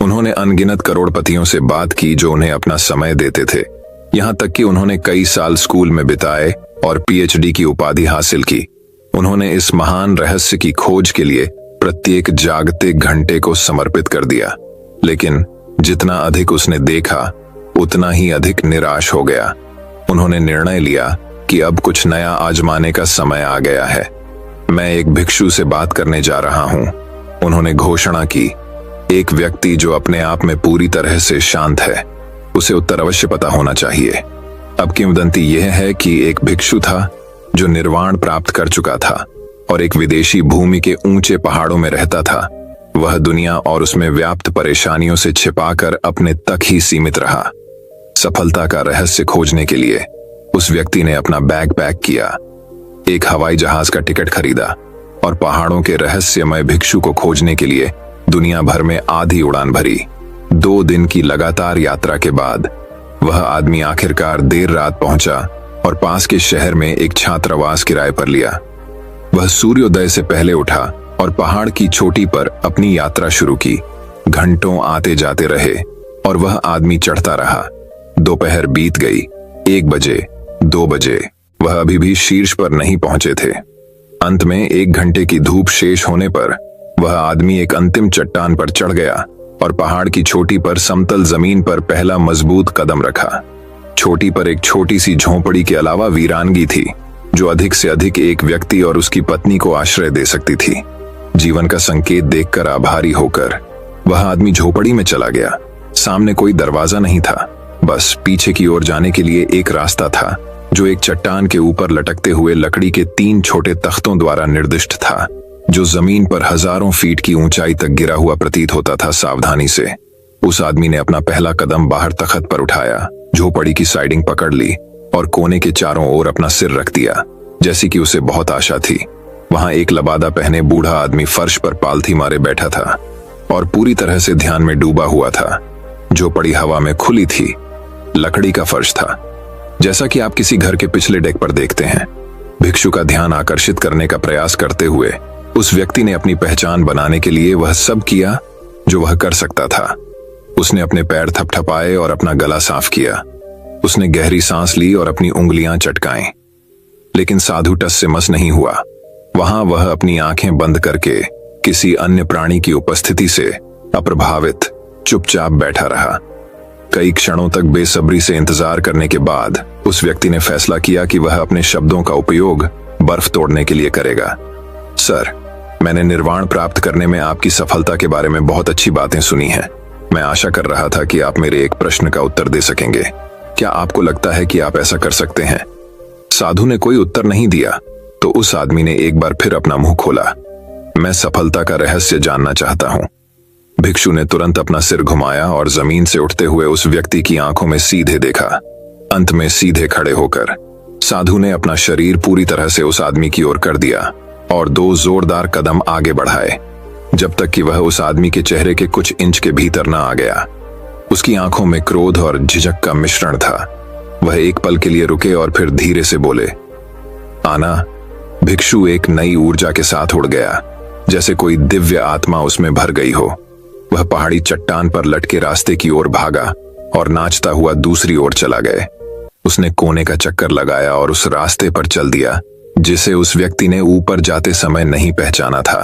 उन्होंने अनगिनत करोड़पतियों से बात की जो उन्हें अपना समय देते थे। यहाँ तक कि उन्होंने कई साल स्कूल में बिताए और पीएचडी की उपाधि हासिल की। उन्होंने इस महान रहस्य की खोज के लिए प्रत्येक जागते घंटे को समर्पित कर दिया। लेकिन जितना अधिक उसने देखा उतना ही अधिक निराश हो गया। उन्होंने निर्णय लिया कि अब कुछ नया आजमाने का समय आ गया है। मैं एक भिक्षु से बात करने जा रहा हूं, उन्होंने घोषणा की। एक व्यक्ति जो अपने आप में पूरी तरह से शांत है, उसे उत्तर अवश्य पता होना चाहिए। अब किंवदंती यह है कि एक भिक्षु था जो निर्वाण प्राप्त कर चुका था और एक विदेशी भूमि के ऊंचे पहाड़ों में रहता था। वह दुनिया और उसमें व्याप्त परेशानियों से छिपाकर अपने तक ही सीमित रहा। सफलता का रहस्य खोजने के लिए उस व्यक्ति ने अपना बैग पैक किया, एक हवाई जहाज का टिकट खरीदा और पहाड़ों के रहस्यमय भिक्षु को खोजने के लिए दुनिया भर में आधी उड़ान भरी। 2 दिन की लगातार यात्रा के बाद वह आदमी आखिरकार देर रात पहुंचा और पास के शहर में एक छात्रावास किराए पर लिया। वह सूर्योदय से पहले उठा और पहाड़ की चोटी पर अपनी यात्रा शुरू की। घंटों आते जाते रहे और वह आदमी चढ़ता रहा। दोपहर बीत गई। 1 बजे, 2 बजे, वह अभी भी शीर्ष पर नहीं पहुंचे थे। अंत में 1 घंटे की धूप शेष होने पर वह आदमी एक अंतिम चट्टान पर चढ़ गया और पहाड़ की चोटी पर समतल जमीन पर पहला मजबूत कदम रखा। चोटी पर एक छोटी सी झोंपड़ी के अलावा वीरानगी थी जो अधिक से अधिक एक व्यक्ति और उसकी पत्नी को आश्रय दे सकती थी। जीवन का संकेत देखकर आभारी होकर वह आदमी झोपड़ी में चला गया। सामने कोई दरवाजा नहीं था, बस पीछे की ओर जाने के लिए एक रास्ता था। जो एक चट्टान के ऊपर लटकते हुए लकड़ी के 3 छोटे तख्तों द्वारा निर्दिष्ट था, जो जमीन पर हजारों फीट की ऊंचाई तक गिरा हुआ प्रतीत होता था। सावधानी से उस आदमी ने अपना पहला कदम बाहर तख्त पर उठाया, झोपड़ी की साइडिंग पकड़ ली और कोने के चारों ओर अपना सिर रख दिया, जैसी कि उसे बहुत आशा थी। वहां एक लबादा पहने बूढ़ा आदमी फर्श पर पालथी मारे बैठा था और पूरी तरह से ध्यान में डूबा हुआ था। झोपड़ी हवा में खुली थी, लकड़ी का फर्श था, जैसा कि आप किसी घर के पिछले डेक पर देखते हैं। भिक्षु का ध्यान आकर्षित करने का प्रयास करते हुए उस व्यक्ति ने अपनी पहचान बनाने के लिए वह सब किया जो वह कर सकता था। उसने अपने पैर थपथपाए और अपना गला साफ किया। उसने गहरी सांस ली और अपनी उंगलियां चटकाईं, लेकिन साधु टस से मस नहीं हुआ। वहां वह अपनी आंखें बंद करके किसी अन्य प्राणी की उपस्थिति से अप्रभावित चुपचाप बैठा रहा। कई क्षणों तक बेसब्री से इंतजार करने के बाद उस व्यक्ति ने फैसला किया कि वह अपने शब्दों का उपयोग बर्फ तोड़ने के लिए करेगा। सर, मैंने निर्वाण प्राप्त करने में आपकी सफलता के बारे में बहुत अच्छी बातें सुनी हैं। मैं आशा कर रहा था कि आप मेरे एक प्रश्न का उत्तर दे सकेंगे। क्या आपको लगता है कि आप ऐसा कर सकते हैं? साधु ने कोई उत्तर नहीं दिया तो उस आदमी ने एक बार फिर अपना मुंह खोला। मैं सफलता का रहस्य जानना चाहता हूं। भिक्षु ने तुरंत अपना सिर घुमाया और जमीन से उठते हुए उस व्यक्ति की आंखों में सीधे देखा। अंत में सीधे खड़े होकर साधु ने अपना शरीर पूरी तरह से उस आदमी की ओर कर दिया और 2 जोरदार कदम आगे बढ़ाए, जब तक कि वह उस आदमी के चेहरे के कुछ इंच के भीतर न आ गया। उसकी आंखों में क्रोध और झिझक का मिश्रण था। वह एक पल के लिए रुके और फिर धीरे से बोले, आना। भिक्षु एक नई ऊर्जा के साथ उड़ गया, जैसे कोई दिव्य आत्मा उसमें भर गई हो। वह पहाड़ी चट्टान पर लटके रास्ते की ओर भागा और नाचता हुआ दूसरी ओर चला गए। उसने कोने का चक्कर लगाया और उस रास्ते पर चल दिया जिसे उस व्यक्ति ने ऊपर जाते समय नहीं पहचाना था।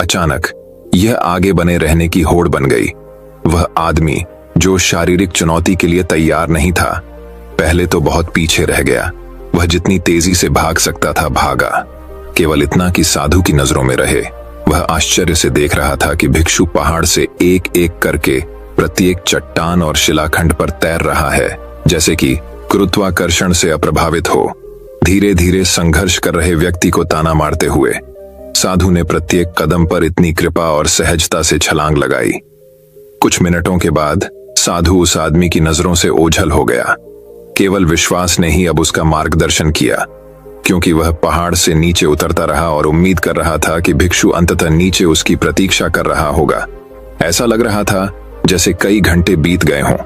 अचानक यह आगे बने रहने की होड़ बन गई। वह आदमी जो शारीरिक चुनौती के लिए तैयार नहीं था, पहले तो बहुत पीछे रह गया। वह जितनी तेजी से भाग सकता था भागा, केवल इतना कि साधु की नजरों में रहे। वह आश्चर्य से देख रहा था कि भिक्षु पहाड़ से एक एक करके प्रत्येक चट्टान और शिलाखंड पर तैर रहा है, जैसे कि गुरुत्वाकर्षण से अप्रभावित हो। धीरे धीरे संघर्ष कर रहे व्यक्ति को ताना मारते हुए साधु ने प्रत्येक कदम पर इतनी कृपा और सहजता से छलांग लगाई। कुछ मिनटों के बाद साधु उस आदमी की नजरों से ओझल हो गया। केवल विश्वास ने ही अब उसका मार्गदर्शन किया, क्योंकि वह पहाड़ से नीचे उतरता रहा और उम्मीद कर रहा था कि भिक्षु अंततः नीचे उसकी प्रतीक्षा कर रहा होगा। ऐसा लग रहा था जैसे कई घंटे बीत गए हों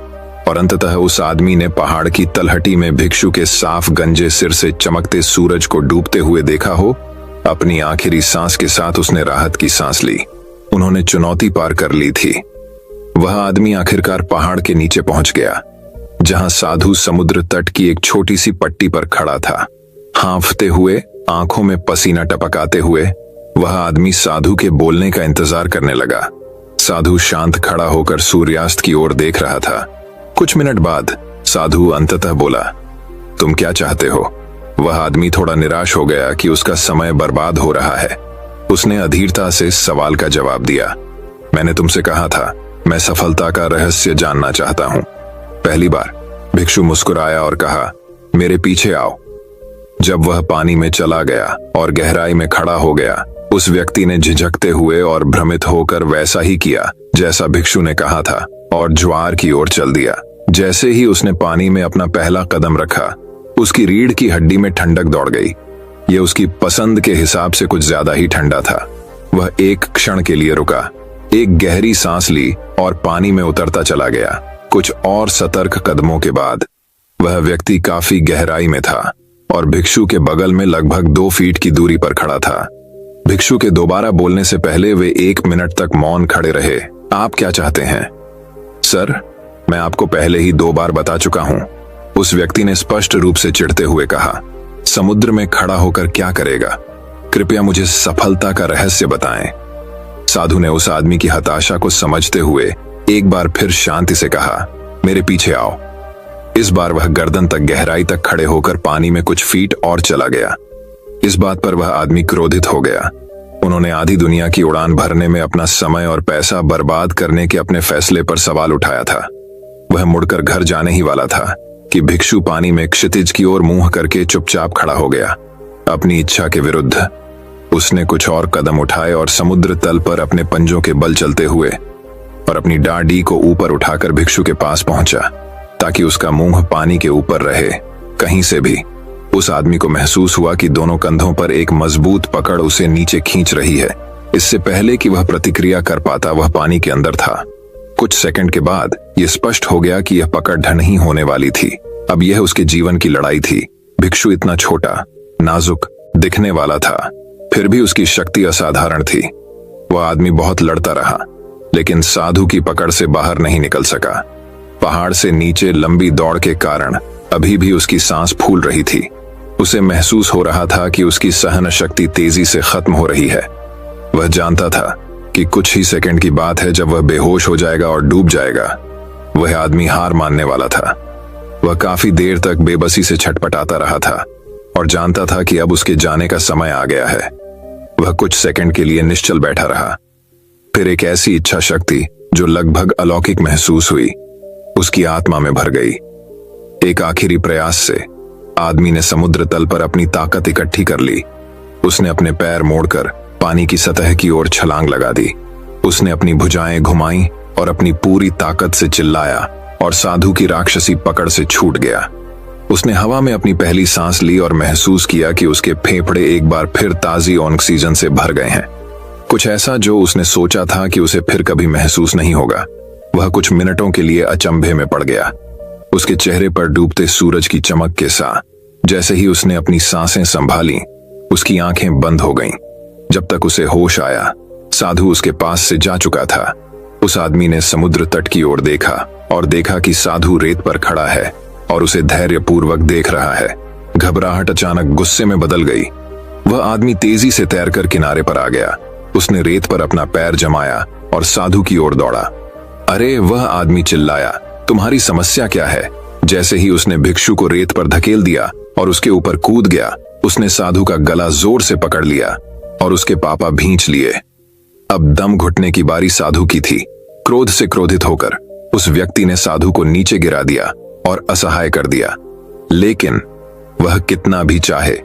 और अंततः उस आदमी ने पहाड़ की तलहटी में भिक्षु के साफ गंजे सिर से चमकते सूरज को डूबते हुए देखा हो। अपनी आखिरी सांस के साथ उसने राहत की सांस ली। उन्होंने चुनौती पार कर ली थी। वह आदमी आखिरकार पहाड़ के नीचे पहुंच गया, जहां साधु समुद्र तट की एक छोटी सी पट्टी पर खड़ा था। हांफते हुए, आंखों में पसीना टपकाते हुए वह आदमी साधु के बोलने का इंतजार करने लगा। साधु शांत खड़ा होकर सूर्यास्त की ओर देख रहा था। कुछ मिनट बाद साधु अंततः बोला, तुम क्या चाहते हो? वह आदमी थोड़ा निराश हो गया कि उसका समय बर्बाद हो रहा है। उसने अधीरता से सवाल का जवाब दिया, मैंने तुमसे कहा था, मैं सफलता का रहस्य जानना चाहता हूं। पहली बार भिक्षु मुस्कुराया और कहा, मेरे पीछे आओ। जब वह पानी में चला गया और गहराई में खड़ा हो गया, उस व्यक्ति ने झिझकते हुए और भ्रमित होकर वैसा ही किया जैसा भिक्षु ने कहा था और ज्वार की ओर चल दिया। जैसे ही उसने पानी में अपना पहला कदम रखा, उसकी रीढ़ की हड्डी में ठंडक दौड़ गई। यह उसकी पसंद के हिसाब से कुछ ज्यादा ही ठंडा था। वह एक क्षण के लिए रुका, एक गहरी सांस ली और पानी में उतरता चला गया। कुछ और सतर्क कदमों के बाद वह व्यक्ति काफी गहराई में था और भिक्षु के बगल में लगभग 2 फीट की दूरी पर खड़ा था। भिक्षु के दोबारा बोलने से पहले वे 1 मिनट तक मौन खड़े रहे। आप क्या चाहते हैं? सर, मैं आपको पहले ही 2 बार बता चुका हूं, उस व्यक्ति ने स्पष्ट रूप से चिढ़ते हुए कहा। समुद्र में खड़ा होकर क्या करेगा? कृपया मुझे सफलता का रहस्य बताएं। साधु ने उस आदमी की हताशा को समझते हुए एक बार फिर शांति से कहा, मेरे पीछे आओ। इस बार वह गर्दन तक गहराई तक खड़े होकर पानी में कुछ फीट और चला गया। इस बात पर वह आदमी क्रोधित हो गया। उन्होंने आधी दुनिया की उड़ान भरने में अपना समय और पैसा बर्बाद करने के अपने फैसले पर सवाल उठाया था। वह मुड़कर घर जाने ही वाला था कि भिक्षु पानी में क्षितिज की ओर मुंह करके चुपचाप खड़ा हो गया, अपनी इच्छा के विरुद्ध। उसने कुछ और कदम उठाए और समुद्र तल पर अपने पंजों के बल चलते हुए और अपनी डांडी को ऊपर उठाकर भिक्षु के पास पहुंचा, ताकि उसका मुंह पानी के ऊपर रहे। कहीं से भी उस आदमी को महसूस हुआ कि दोनों कंधों पर एक मजबूत पकड़ उसे नीचे खींच रही है। इससे पहले कि वह प्रतिक्रिया कर पाता, वह पानी के अंदर था। कुछ सेकंड के बाद यह स्पष्ट हो गया कि यह पकड़ नहीं होने वाली थी। अब यह उसके जीवन की लड़ाई थी। भिक्षु इतना छोटा, नाजुक दिखने वाला था, फिर भी उसकी शक्ति असाधारण थी। वह आदमी बहुत लड़ता रहा, लेकिन साधु की पकड़ से बाहर नहीं निकल सका। पहाड़ से नीचे लंबी दौड़ के कारण अभी भी उसकी सांस फूल रही थी। उसे महसूस हो रहा था कि उसकी सहन शक्ति तेजी से खत्म हो रही है। वह जानता था कि कुछ ही सेकंड की बात है जब वह बेहोश हो जाएगा और डूब जाएगा। वह आदमी हार मानने वाला था। वह काफी देर तक बेबसी से छटपटाता रहा था और जानता था कि अब उसके जाने का समय आ गया है। वह कुछ सेकंड के लिए निश्चल बैठा रहा। फिर एक ऐसी इच्छा शक्ति जो लगभग अलौकिक महसूस हुई, उसकी आत्मा में भर गई। एक आखिरी प्रयास से आदमी ने समुद्र तल पर अपनी ताकत इकट्ठी कर ली। उसने अपने पैर मोड़कर पानी की सतह की ओर छलांग लगा दी। उसने अपनी भुजाएं घुमाई और अपनी पूरी ताकत से चिल्लाया और साधु की राक्षसी पकड़ से छूट गया। उसने हवा में अपनी पहली सांस ली और महसूस किया कि उसके फेफड़े एक बार फिर ताजी ऑक्सीजन से भर गए हैं। कुछ ऐसा जो उसने सोचा था कि उसे फिर कभी महसूस नहीं होगा। वह कुछ मिनटों के लिए अचंभे में पड़ गया। उसके चेहरे पर डूबते सूरज की चमक के साथ जैसे ही उसने अपनी सांसें संभाली, उसकी आंखें बंद हो गईं। जब तक उसे होश आया, साधु उसके पास से जा चुका था। उस आदमी ने समुद्र तट की ओर देखा और देखा कि साधु रेत पर खड़ा है और उसे धैर्यपूर्वक देख रहा है। घबराहट अचानक गुस्से में बदल गई। वह आदमी तेजी से तैरकर किनारे पर आ गया। उसने रेत पर अपना पैर जमाया और साधु की ओर दौड़ा। अरे, वह आदमी चिल्लाया, तुम्हारी समस्या क्या है? जैसे ही उसने भिक्षु को रेत पर धकेल दिया और उसके ऊपर कूद गया, उसने साधु का गला जोर से पकड़ लिया और उसके पापा भींच लिए। अब दम घुटने की बारी साधु की थी। क्रोध से क्रोधित होकर उस व्यक्ति ने साधु को नीचे गिरा दिया और असहाय कर दिया। लेकिन वह कितना भी चाहे,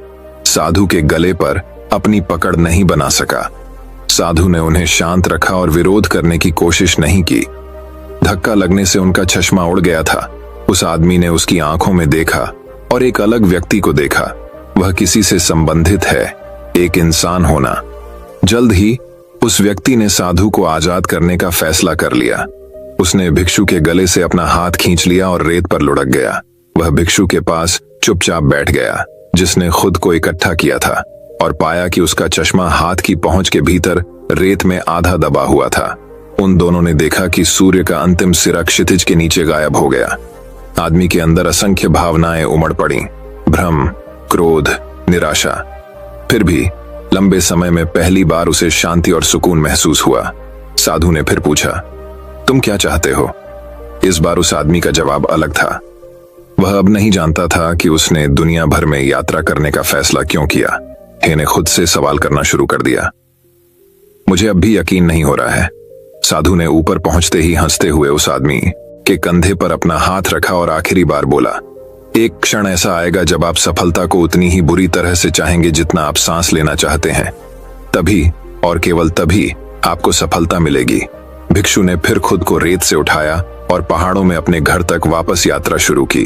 साधु के गले पर अपनी पकड़ नहीं बना सका। साधु ने उन्हें शांत रखा और विरोध करने की कोशिश नहीं की। धक्का लगने से उनका चश्मा उड़ गया था। उस आदमी ने उसकी आंखों में देखा और एक अलग व्यक्ति को देखा। वह किसी से संबंधित है, एक इंसान होना। जल्द ही उस व्यक्ति ने साधु को आजाद करने का फैसला कर लिया। उसने भिक्षु के गले से अपना हाथ खींच लिया और रेत पर लुढ़क गया। वह भिक्षु के पास चुपचाप बैठ गया, जिसने खुद को इकट्ठा किया था, और पाया कि उसका चश्मा हाथ की पहुंच के भीतर रेत में आधा दबा हुआ था। उन दोनों ने देखा कि सूर्य का अंतिम सिरा क्षितिज के नीचे गायब हो गया। आदमी के अंदर असंख्य भावनाएं उमड़ पड़ी, भ्रम, क्रोध, निराशा। फिर भी लंबे समय में पहली बार उसे शांति और सुकून महसूस हुआ। साधु ने फिर पूछा, तुम क्या चाहते हो? इस बार उस आदमी का जवाब अलग था। वह अब नहीं जानता था कि उसने दुनिया भर में यात्रा करने का फैसला क्यों किया। हे ने खुद से सवाल करना शुरू कर दिया। मुझे अब भी यकीन नहीं हो रहा है। साधु ने ऊपर पहुंचते ही हंसते हुए उस आदमी के कंधे पर अपना हाथ रखा और आखिरी बार बोला, एक क्षण ऐसा आएगा जब आप सफलता को उतनी ही बुरी तरह से चाहेंगे जितना आप सांस लेना चाहते हैं। तभी और केवल तभी आपको सफलता मिलेगी। भिक्षु ने फिर खुद को रेत से उठाया और पहाड़ों में अपने घर तक वापस यात्रा शुरू की।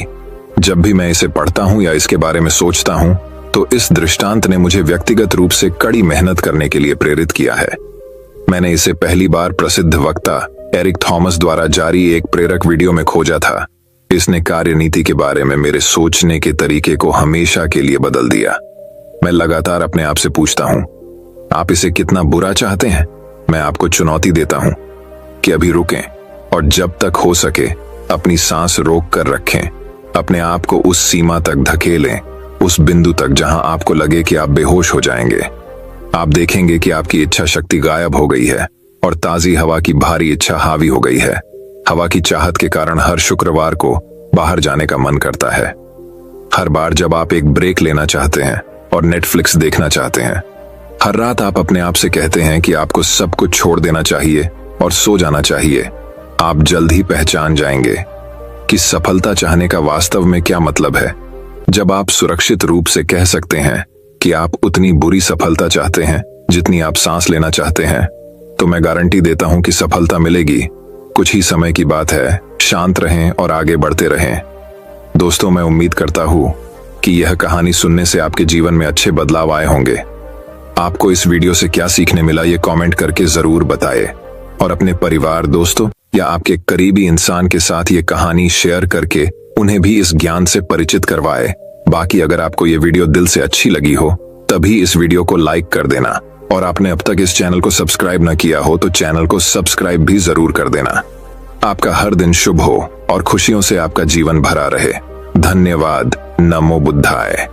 जब भी मैं इसे पढ़ता हूं या इसके बारे में सोचता हूं, तो इस दृष्टांत ने मुझे व्यक्तिगत रूप से कड़ी मेहनत करने के लिए प्रेरित किया है। मैंने इसे पहली बार प्रसिद्ध वक्ता एरिक थॉमस द्वारा जारी एक प्रेरक वीडियो में खोजा था। इसने कार्यनीति के बारे में मेरे सोचने के तरीके को हमेशा के लिए बदल दिया। मैं लगातार अपने आप से पूछता हूं, आप इसे कितना बुरा चाहते हैं? मैं आपको चुनौती देता हूं कि अभी रुकें और जब तक हो सके अपनी सांस रोक कर रखें। अपने आप को उस सीमा तक धकेलें, उस बिंदु तक जहां आपको लगे कि आप बेहोश हो जाएंगे। आप देखेंगे कि आपकी इच्छा शक्ति गायब हो गई है और ताजी हवा की भारी इच्छा हावी हो गई है। हवा की चाहत के कारण हर शुक्रवार को बाहर जाने का मन करता है। हर बार जब आप एक ब्रेक लेना चाहते हैं और नेटफ्लिक्स देखना चाहते हैं, हर रात आप अपने आप से कहते हैं कि आपको सब कुछ छोड़ देना चाहिए और सो जाना चाहिए। आप जल्द ही पहचान जाएंगे कि सफलता चाहने का वास्तव में क्या मतलब है। जब आप सुरक्षित रूप से कह सकते हैं कि आप उतनी बुरी सफलता चाहते हैं जितनी आप सांस लेना चाहते हैं, तो मैं गारंटी देता हूं कि सफलता मिलेगी। कुछ ही समय की बात है। शांत रहें और आगे बढ़ते रहें। दोस्तों, मैं उम्मीद करता हूं कि यह कहानी सुनने से आपके जीवन में अच्छे बदलाव आए होंगे। आपको इस वीडियो से क्या सीखने मिला, ये कमेंट करके जरूर बताएं और अपने परिवार, दोस्तों या आपके करीबी इंसान के साथ ये कहानी शेयर करके उन्हें भी इस ज्ञान से परिचित करवाएं। बाकी अगर आपको ये वीडियो दिल से अच्छी लगी हो तभी इस वीडियो को लाइक कर देना, और आपने अब तक इस चैनल को सब्सक्राइब न किया हो तो चैनल को सब्सक्राइब भी जरूर कर देना। आपका हर दिन शुभ हो और खुशियों से आपका जीवन भरा रहे। धन्यवाद। नमो बुद्धाय।